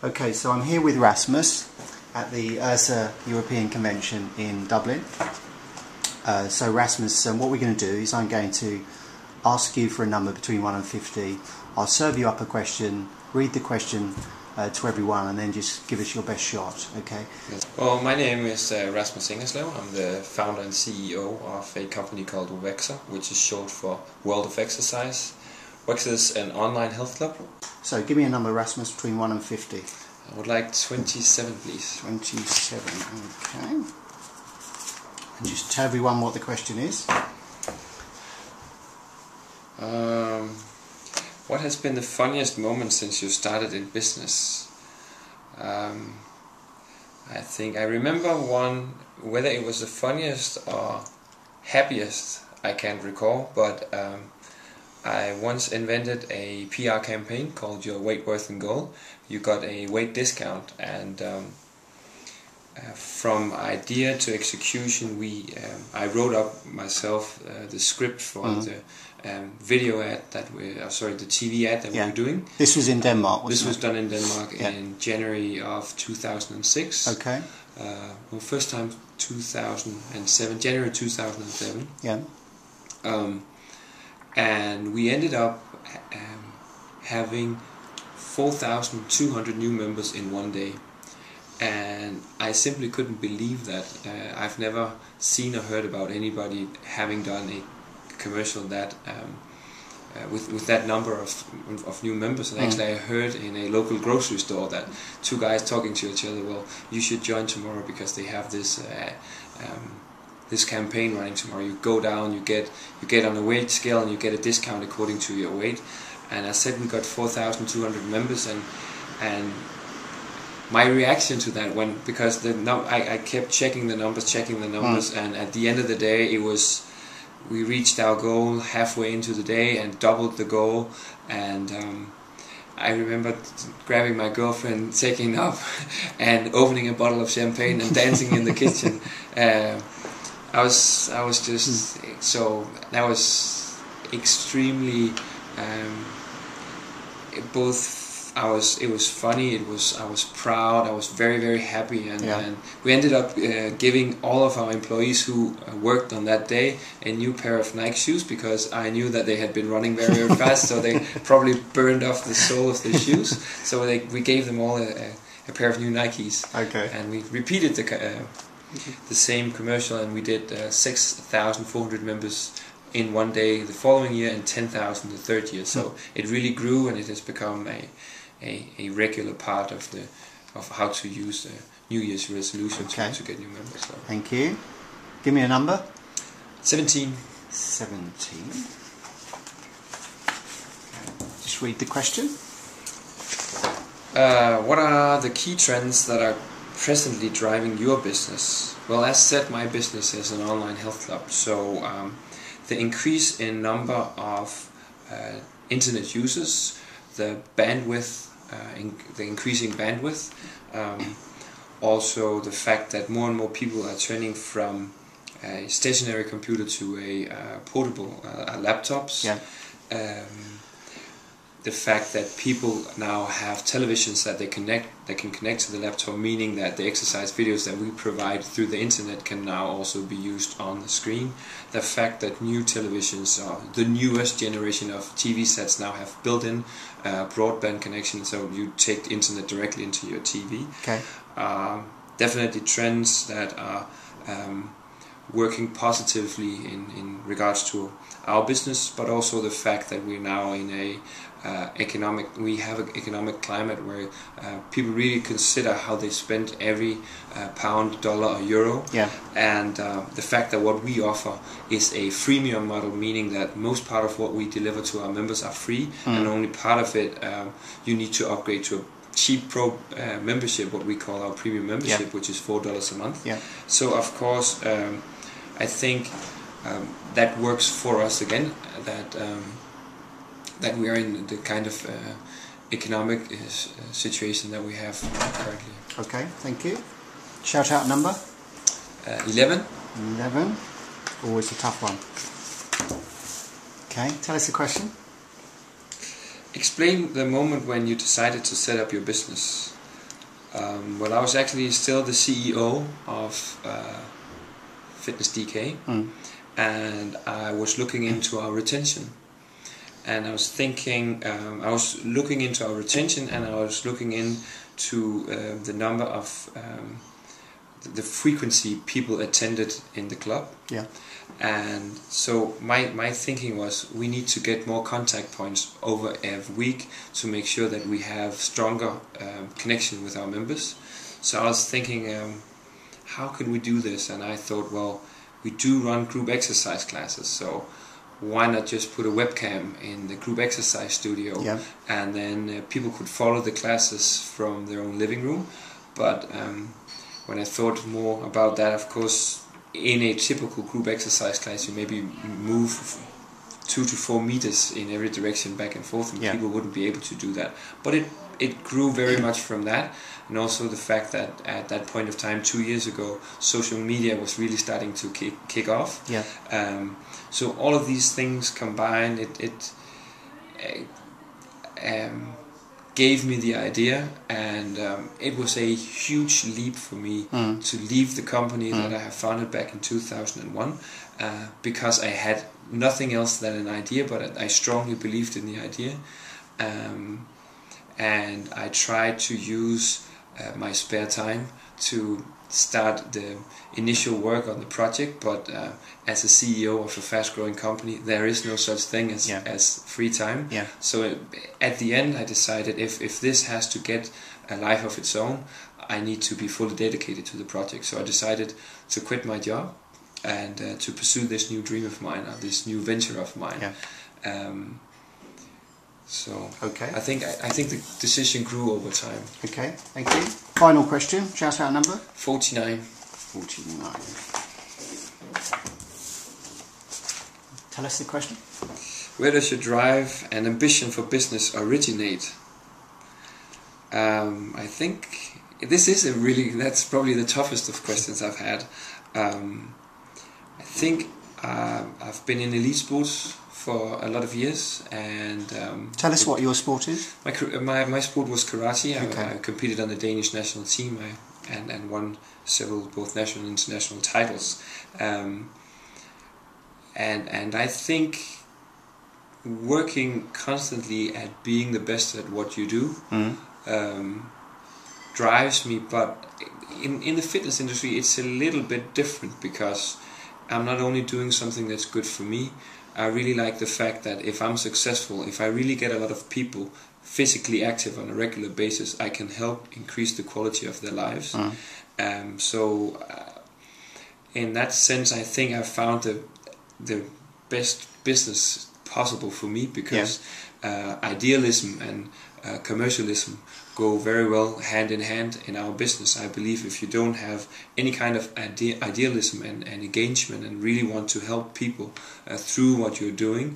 Okay, so I'm here with Rasmus at the IHRSA European Convention in Dublin. So Rasmus, what we're going to do is I'm going to ask you for a number between 1 and 50. I'll serve you up a question, read the question to everyone, and then just give us your best shot, okay? Well, my name is Rasmus Ingerslev. I'm the founder and CEO of a company called Wexer, which is short for World of Exercise. Wexer is an online health club. So give me a number, Rasmus, between 1 and 50. I would like 27, please. 27, okay. And just tell everyone what the question is. What has been the funniest moment since you started in business? I think I remember one, whether it was the funniest or happiest, I can't recall, but I once invented a PR campaign called Your Weight, Worth and Goal. You got a weight discount, and from idea to execution, I wrote up myself the script for the video ad that the TV ad that we were doing. This was in Denmark, wasn't it? This was done in Denmark in January of 2006. Okay. Well, first time 2007, January 2007. Yeah. And we ended up having 4,200 new members in one day. And I simply couldn't believe that. I've never seen or heard about anybody having done a commercial that with that number of new members. And actually I heard in a local grocery store that two guys talking to each other, well, you should join tomorrow because they have this this campaign running tomorrow. You go down, you get on a weight scale, and you get a discount according to your weight. And I said we got 4,200 members, and my reaction to that, because I kept checking the numbers, and at the end of the day, we reached our goal halfway into the day and doubled the goal. And I remember grabbing my girlfriend, taking up, and opening a bottle of champagne and dancing in the kitchen. I was just so that was extremely it was funny, I was proud, I was very, very happy, and we ended up giving all of our employees who worked on that day a new pair of Nike shoes, because I knew that they had been running very, very fast, so they probably burned off the sole of their shoes. So we gave them all a pair of new Nikes. Okay. And we repeated the same commercial, and we did 6,400 members in one day the following year, and 10,000 the third year. So it really grew, and it has become a regular part of how to use New Year's resolutions to get new members. So. Thank you. Give me a number. 17. 17. Just read the question. What are the key trends that are presently driving your business? Well, as said, my business is an online health club, so the increase in number of internet users, the bandwidth, the increasing bandwidth, also the fact that more and more people are turning from a stationary computer to a portable laptops. Yeah. The fact that people now have televisions that they can connect to the laptop, meaning that the exercise videos that we provide through the internet can now also be used on the screen. The fact that new televisions, the newest generation of TV sets, now have built-in broadband connection, so you take the internet directly into your TV. Okay. Definitely trends that are working positively in regards to our business, but also the fact that we're now in an economic climate where people really consider how they spend every pound, dollar or euro. Yeah. And the fact that what we offer is a freemium model, meaning that most part of what we deliver to our members are free, and only part of it you need to upgrade to a cheap pro membership, what we call our premium membership, which is $4 a month. Yeah. So of course I think that works for us again, that we are in the kind of economic situation that we have currently. Okay, thank you. Shout out number? 11. 11. Always a tough one. Okay, tell us the question. Explain the moment when you decided to set up your business. Well, I was actually still the CEO of Fitness DK, and I was looking into our retention. And I was thinking, I was looking into our retention, and I was looking into the number of the frequency people attended in the club. Yeah. And so my thinking was, we need to get more contact points over every week to make sure that we have stronger connection with our members. So I was thinking, how can we do this? And I thought, well, we do run group exercise classes, so why not just put a webcam in the group exercise studio, yeah. and then people could follow the classes from their own living room. But when I thought more about that, of course, in a typical group exercise class, you maybe move 2 to 4 meters in every direction back and forth, and people wouldn't be able to do that. But it grew very much from that, and also the fact that at that point of time, 2 years ago, social media was really starting to kick off. Yeah. So all of these things combined, it gave me the idea, and it was a huge leap for me to leave the company that I have founded back in 2001, because I had nothing else than an idea, but I strongly believed in the idea, and I tried to use my spare time to start the initial work on the project. But as a CEO of a fast-growing company, there is no such thing as free time. Yeah. So at the end, I decided if this has to get a life of its own, I need to be fully dedicated to the project. So I decided to quit my job and to pursue this new dream of mine, this new venture of mine. Yeah. So okay. I think the decision grew over time. Okay, thank you. Final question. Shout out number. 49. 49. Tell us the question. Where does your drive and ambition for business originate? I think this is that's probably the toughest of questions I've had. I think I've been in elite sports for a lot of years, and tell us what your sport is. My sport was karate. Okay. I competed on the Danish national team and won several both national and international titles. And I think working constantly at being the best at what you do drives me. But in the fitness industry, it's a little bit different, because I'm not only doing something that's good for me. I really like the fact that if I'm successful, if I really get a lot of people physically active on a regular basis, I can help increase the quality of their lives. So in that sense, I think I found the best business possible for me, because idealism and commercialism go very well hand in hand in our business. I believe if you don't have any kind of idealism and engagement and really want to help people through what you're doing,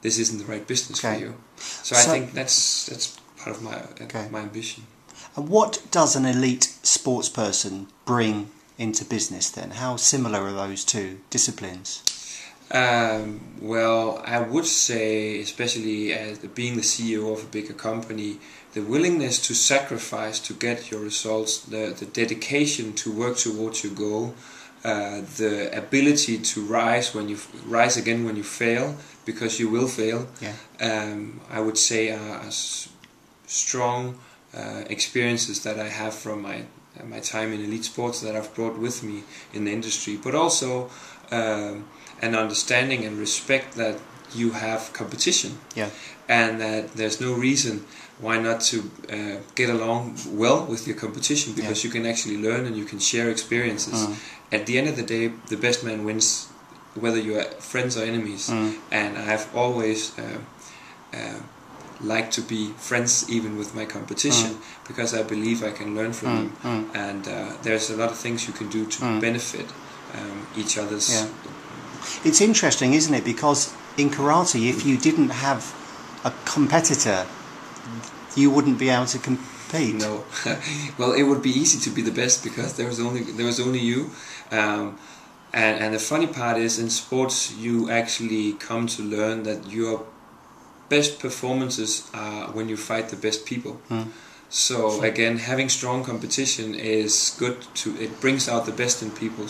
this isn't the right business for you. So I think that's part of my ambition. And what does an elite sports person bring into business then? How similar are those two disciplines? Well, I would say, especially as being the CEO of a bigger company, the willingness to sacrifice to get your results, the dedication to work towards your goal, the ability to rise again when you fail, because you will fail. I would say are strong experiences that I have from my time in elite sports that I've brought with me in the industry, but also an understanding and respect that you have competition, and that there's no reason why not to get along well with your competition, because you can actually learn and you can share experiences. At the end of the day, the best man wins, whether you are friends or enemies. And I have always liked to be friends even with my competition, because I believe I can learn from them, and there's a lot of things you can do to benefit each other's. It's interesting, isn't it? Because in karate, if you didn't have a competitor, you wouldn't be able to compete. No. Well, it would be easy to be the best, because there was only you. And the funny part is, in sports, you actually come to learn that your best performances are when you fight the best people. So again, having strong competition is good. It brings out the best in people,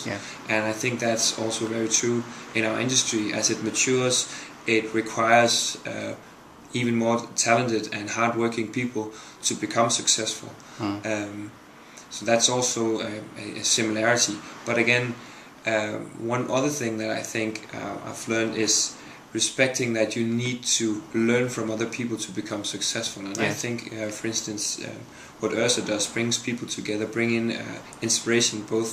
and I think that's also very true in our industry. As it matures, it requires even more talented and hardworking people to become successful. So that's also a similarity. But again, one other thing that I think I've learned is respecting that you need to learn from other people to become successful. And I think, for instance, what IHRSA does brings people together, bring in inspiration both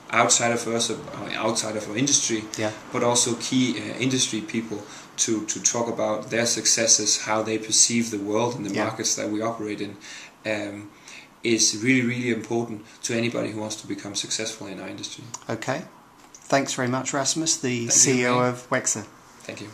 outside of IHRSA, outside of our industry, but also key industry people to talk about their successes, how they perceive the world and the markets that we operate in. Is really, really important to anybody who wants to become successful in our industry. Okay. Thanks very much, Rasmus, the CEO of Wexer. Thank you.